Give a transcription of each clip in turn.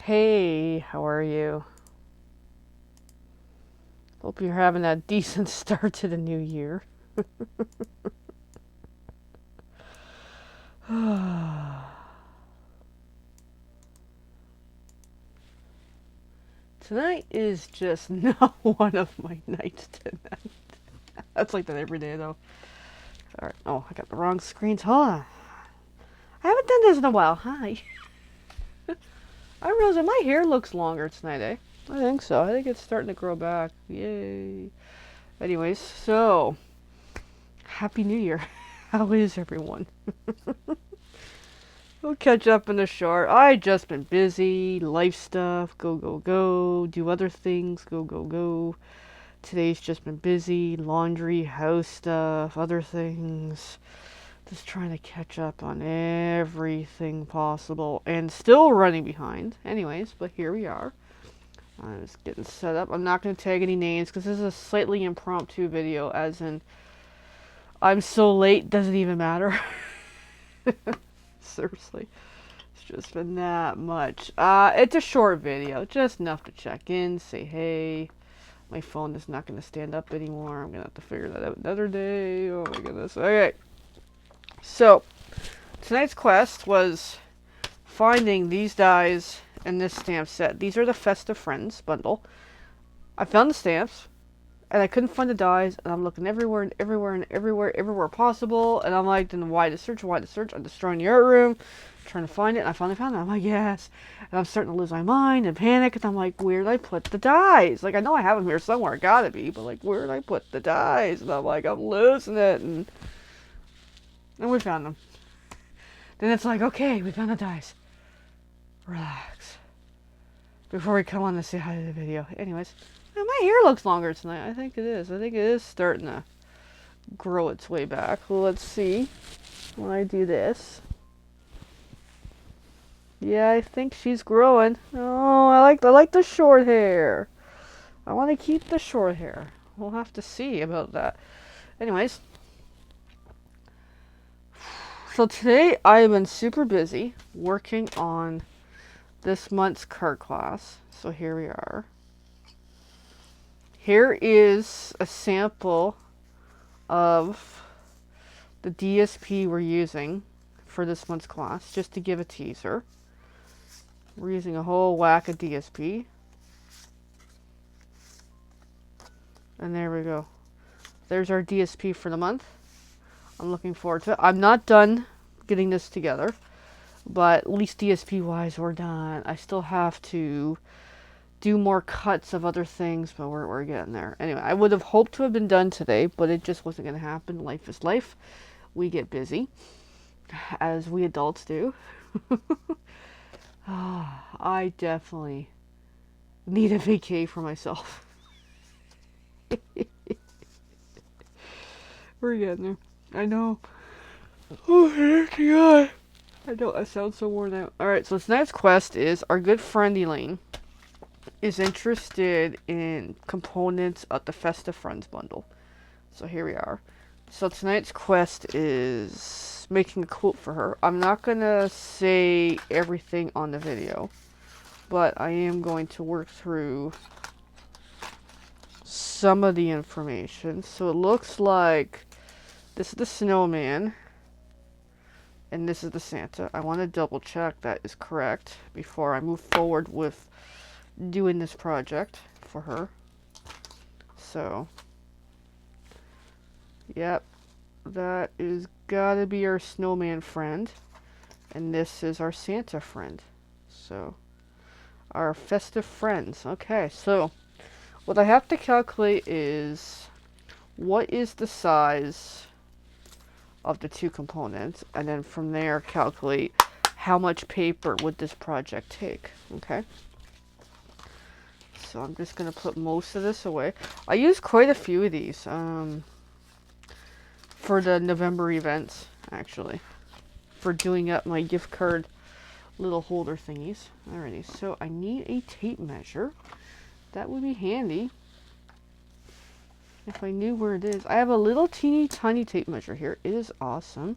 Hey, how are you? Hope you're having a decent start to the new year. Tonight is just not one of my nights tonight. That's like that every day though. Alright, oh, I got the wrong screens. Hold on. I haven't done this in a while. Hi. I realize that my hair looks longer tonight, eh? I think so. I think it's starting to grow back. Yay. Anyways, so, Happy New Year. How is everyone? We'll catch up in the short. I just been busy, life stuff, go, go, go, do other things, go, go, go. Today's just been busy, laundry, house stuff, other things. Just trying to catch up on everything possible and still running behind. Anyways, but here we are. I'm just getting set up. I'm not going to tag any names because this is a slightly impromptu video, as in, I'm so late, doesn't even matter. Seriously. It's just been that much. It's a short video, just enough to check in, say hey. My phone is not going to stand up anymore. I'm going to have to figure that out another day. Oh my goodness. Okay. So, tonight's quest was finding these dies and this stamp set. These are the Festive Friends bundle. I found the stamps, and I couldn't find the dies, and I'm looking everywhere and everywhere and everywhere possible, and I'm like, then why the search, I'm destroying the art room, trying to find it, and I finally found it. I'm like, yes, and I'm starting to lose my mind and panic, and I'm like, where did I put the dies? Like, I know I have them here somewhere, gotta be, but like, where did I put the dies? And I'm like, I'm losing it, and we found them. Then it's like, okay, we found the dies. Relax. Before we come on to say hi to the video. Anyways, my hair looks longer tonight. I think it is. I think it is starting to grow its way back. Well, let's see when I do this. Yeah, I think she's growing. Oh, I like the short hair. I want to keep the short hair. We'll have to see about that. Anyways, so today I have been super busy working on this month's card class. So here we are. Here is a sample of the DSP we're using for this month's class, just to give a teaser. We're using a whole whack of DSP. And there we go. There's our DSP for the month. I'm looking forward to it. I'm not done getting this together, but at least DSP wise we're done. I still have to do more cuts of other things, but we're getting there. Anyway, I would have hoped to have been done today, but it just wasn't going to happen. Life is life. We get busy, as we adults do. I definitely need a vacay for myself. We're getting there. I know. Oh, God. I know, I sound so worn out. Alright, so tonight's quest is our good friend Elaine is interested in components of the Festive Friends bundle. So here we are. So tonight's quest is making a quote for her. I'm not going to say everything on the video, but I am going to work through some of the information. So it looks like this is the snowman and this is the Santa. I want to double check that is correct before I move forward with doing this project for her. So, yep, that is gotta be our snowman friend, and this is our Santa friend. So, our Festive Friends. Okay, so what I have to calculate is what is the size of the two components, and then from there calculate how much paper would this project take. Okay, so I'm just going to put most of this away. I used quite a few of these for the November events, actually, for doing up my gift card little holder thingies. Alrighty, so I need a tape measure. That would be handy if I knew where it is. I have a little teeny tiny tape measure here. It is awesome.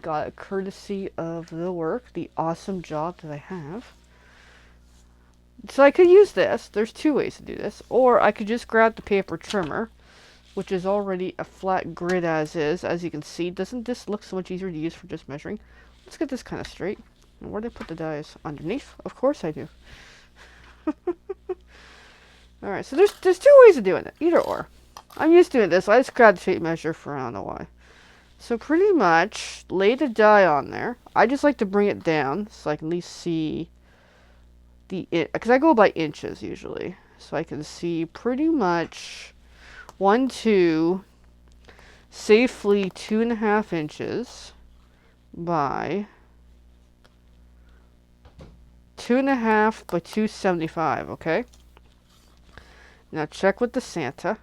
Got it courtesy of the work, the awesome job that I have. So I could use this. There's two ways to do this. Or I could just grab the paper trimmer, which is already a flat grid as is. As you can see, doesn't this look so much easier to use for just measuring? Let's get this kind of straight. And where did I put the dies? Underneath? Of course I do. Alright, so there's two ways of doing it. Either or. I'm used to doing this. I just grabbed the tape measure for I don't know why. So pretty much, lay the die on there. I just like to bring it down so I can at least see the, because I go by inches usually. So I can see pretty much 1, 2, safely 2.5 inches by 2.5 by 275, okay? Now check with the Santa.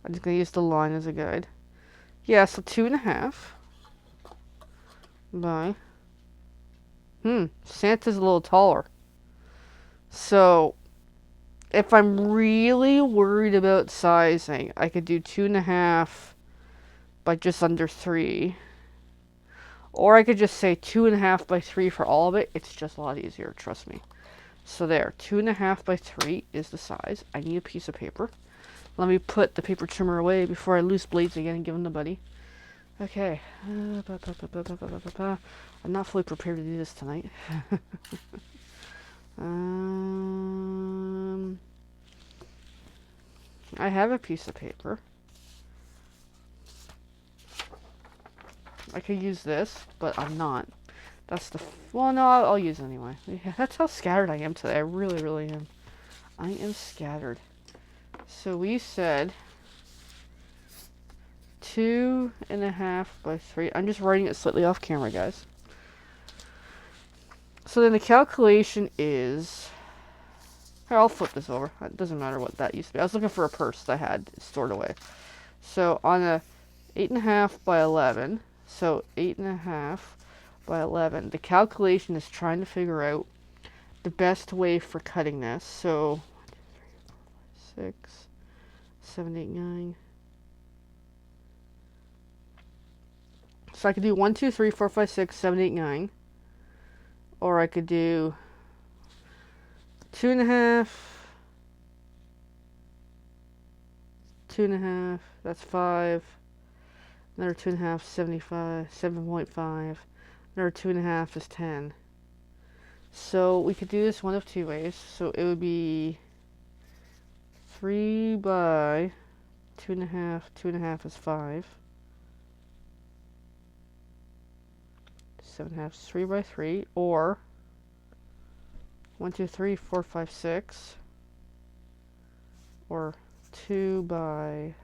I'm just going to use the line as a guide. Yeah, so 2.5 by... Santa's a little taller. So, if I'm really worried about sizing, I could do 2.5 by just under 3. Or I could just say 2.5 by 3 for all of it. It's just a lot easier, trust me. So there, 2.5 by 3 is the size. I need a piece of paper. Let me put the paper trimmer away before I lose blades again and give them to Buddy. Okay. I'm not fully prepared to do this tonight. I have a piece of paper. I could use this, but I'm not. That's the... Well, no, I'll use it anyway. Yeah, that's how scattered I am today. I really, really am. I am scattered. So we said 2.5 by 3. I'm just writing it slightly off camera, guys. So then the calculation is... Here, I'll flip this over. It doesn't matter what that used to be. I was looking for a purse that I had stored away. So on a 8.5 by 11, so 8.5 by 11, the calculation is trying to figure out the best way for cutting this. So 1, 2, 3, 4, 5, 6, 7, 8, 9. So I could do 1, 2, 3, 4, 5, 6, 7, 8, 9. Or I could do 2.5, 2.5, that's 5. Another 2.5, 75, 7.5. Another 2.5 is 10. So we could do this one of two ways. So it would be 3 by 2.5. 2.5 is 5. 7.5 is 3 by 3. Or 1, 2, 3, 4, 5, 6. Or 2 by...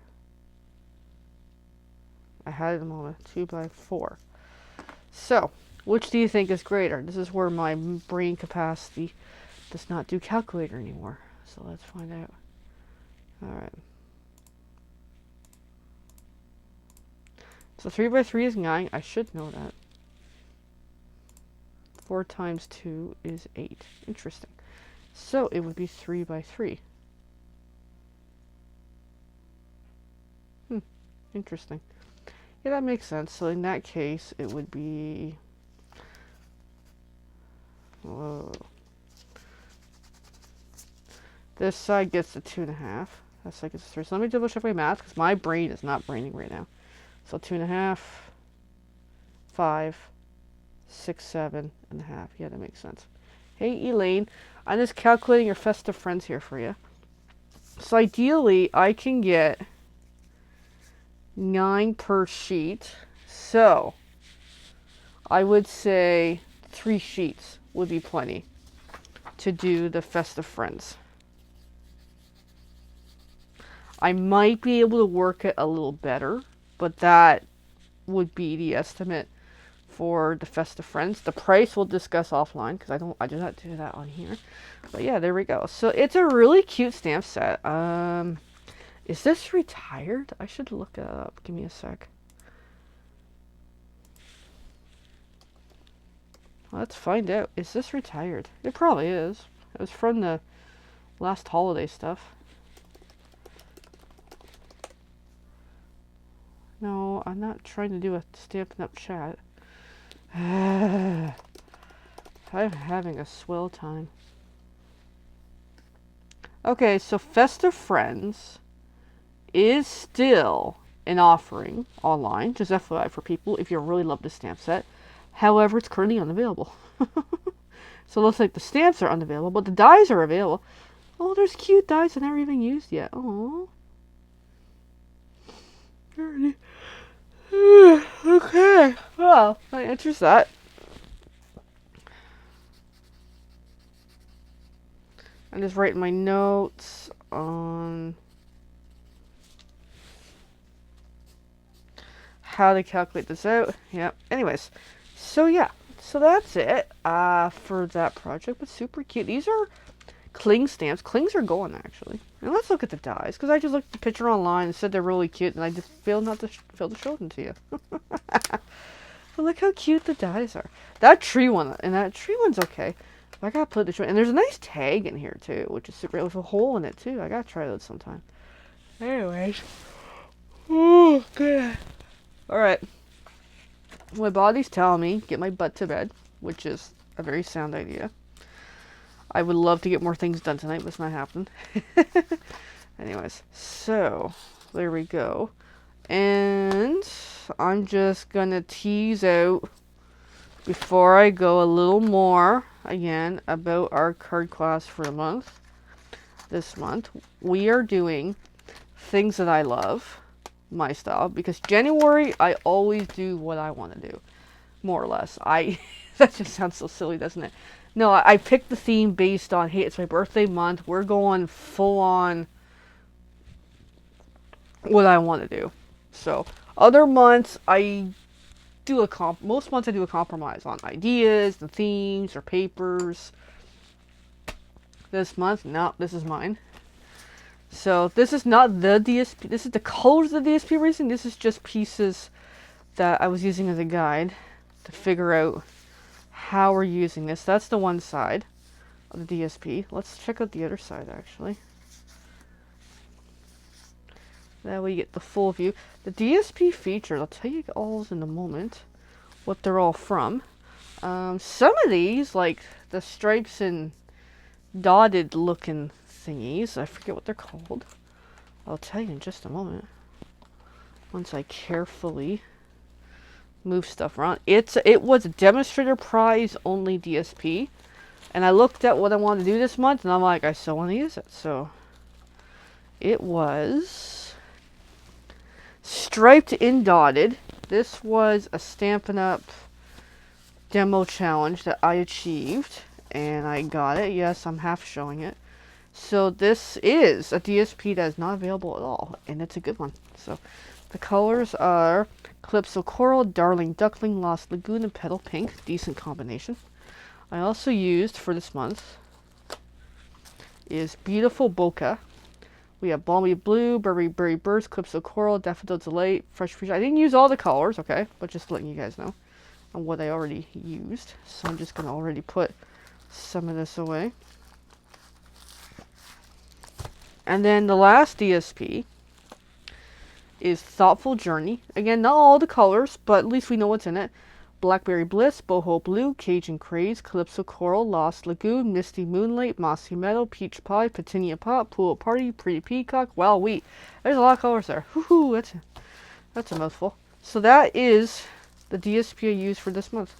I had it a moment. 2 by 4. So, which do you think is greater? This is where my brain capacity does not do calculator anymore. So let's find out. Alright. So 3 by 3 is 9. I should know that. 4 times 2 is 8. Interesting. So it would be 3 by 3. Interesting. Yeah, that makes sense. So in that case, it would be... Whoa. This side gets the 2.5. That side gets the 3. So let me double check my math, because my brain is not braining right now. So 2.5, 5, 6, 7.5. Yeah, that makes sense. Hey, Elaine. I'm just calculating your festive friends here for you. So ideally, I can get 9 per sheet. So I would say 3 sheets would be plenty to do the festive friends. I might be able to work it a little better, but that would be the estimate for the festive friends. The price we'll discuss offline because I do not do that on here. But yeah, there we go. So it's a really cute stamp set. Is this retired? I should look it up. Give me a sec. Let's find out. Is this retired? It probably is. It was from the last holiday stuff. No, I'm not trying to do a Stampin' Up chat. I'm having a swell time. Okay, so Festive Friends is still an offering online, just FYI for people if you really love the stamp set. However, it's currently unavailable. So it looks like the stamps are unavailable, but the dies are available. Oh, there's cute dies I never even used yet. Oh. Okay. Well, that answers that. I'm just writing my notes on how to calculate this out. Yep. Anyways, so yeah. So that's it for that project, but super cute. These are cling stamps. Clings are going, actually. And let's look at the dies, because I just looked at the picture online and said they're really cute, and I just failed to show them to you. But look how cute the dies are. That tree one, and that tree one's okay. I gotta put the tree, and there's a nice tag in here, too, which is super, with a hole in it, too. I gotta try those sometime. Anyways. Oh, good. Alright. My body's telling me get my butt to bed, which is a very sound idea. I would love to get more things done tonight, but it's not happening. Anyways, so there we go. And I'm just gonna tease out before I go a little more again about our card class for the month. This month we are doing things that I love, my style, because January I always do what I want to do, more or less. That just sounds so silly, doesn't it? No, I picked the theme based on, hey, it's my birthday month. We're going full on what I want to do. So, other months, most months I do a compromise on ideas, the themes, or papers. This month, no, this is mine. So, this is not the DSP. This is the colors of the DSP we're using. This is just pieces that I was using as a guide to figure out how we're using this. That's the one side of the DSP. Let's check out the other side, actually. That way you get the full view. The DSP features, I'll tell you all in a moment what they're all from. Some of these, like the stripes and dotted looking thingies, I forget what they're called. I'll tell you in just a moment. Once I carefully move stuff around. It was a demonstrator prize only DSP. And I looked at what I wanted to do this month, and I'm like, I still want to use it. So it was striped and dotted. This was a Stampin' Up! Demo challenge that I achieved, and I got it. Yes, I'm half showing it. So this is a DSP that is not available at all, and it's a good one. So the colors are Calypso Coral, Darling Duckling, Lost Lagoon, and Petal Pink. Decent combination. I also used for this month is Beautiful Bokeh. We have Balmy Blue, Berry Burst, Calypso Coral, Daffodil Delight, Fresh Freeze. I didn't use all the colors, okay, but just letting you guys know on what I already used. So I'm just going to already put some of this away. And then the last DSP is Thoughtful Journey. Again, not all the colors, but at least we know what's in it. Blackberry Bliss, Boho Blue, Cajun Craze, Calypso Coral, Lost Lagoon, Misty Moonlight, Mossy Meadow, Peach Pie, Petunia Pop, Pool Party, Pretty Peacock, Wild Wheat. There's a lot of colors there. Woohoo, that's a mouthful. So that is the DSP I used for this month.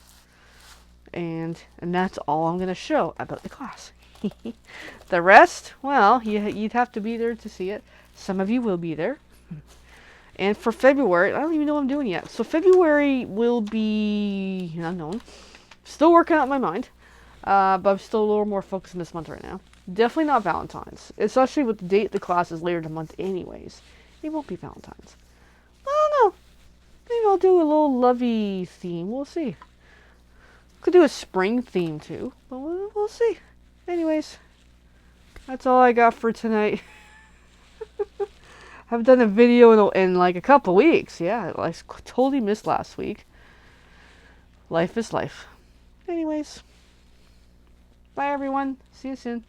And that's all I'm going to show about the class. The rest, well, you'd have to be there to see it. Some of you will be there. And for February, I don't even know what I'm doing yet. So February will be unknown. Still working out in my mind. But I'm still a little more focused on this month right now. Definitely not Valentine's. Especially with the date the class is later in the month anyways. It won't be Valentine's. I don't know. Maybe I'll do a little lovey theme. We'll see. Could do a spring theme too. But we'll see. Anyways. That's all I got for tonight. I've done a video in like a couple weeks. Yeah, I totally missed last week. Life is life. Anyways. Bye everyone. See you soon.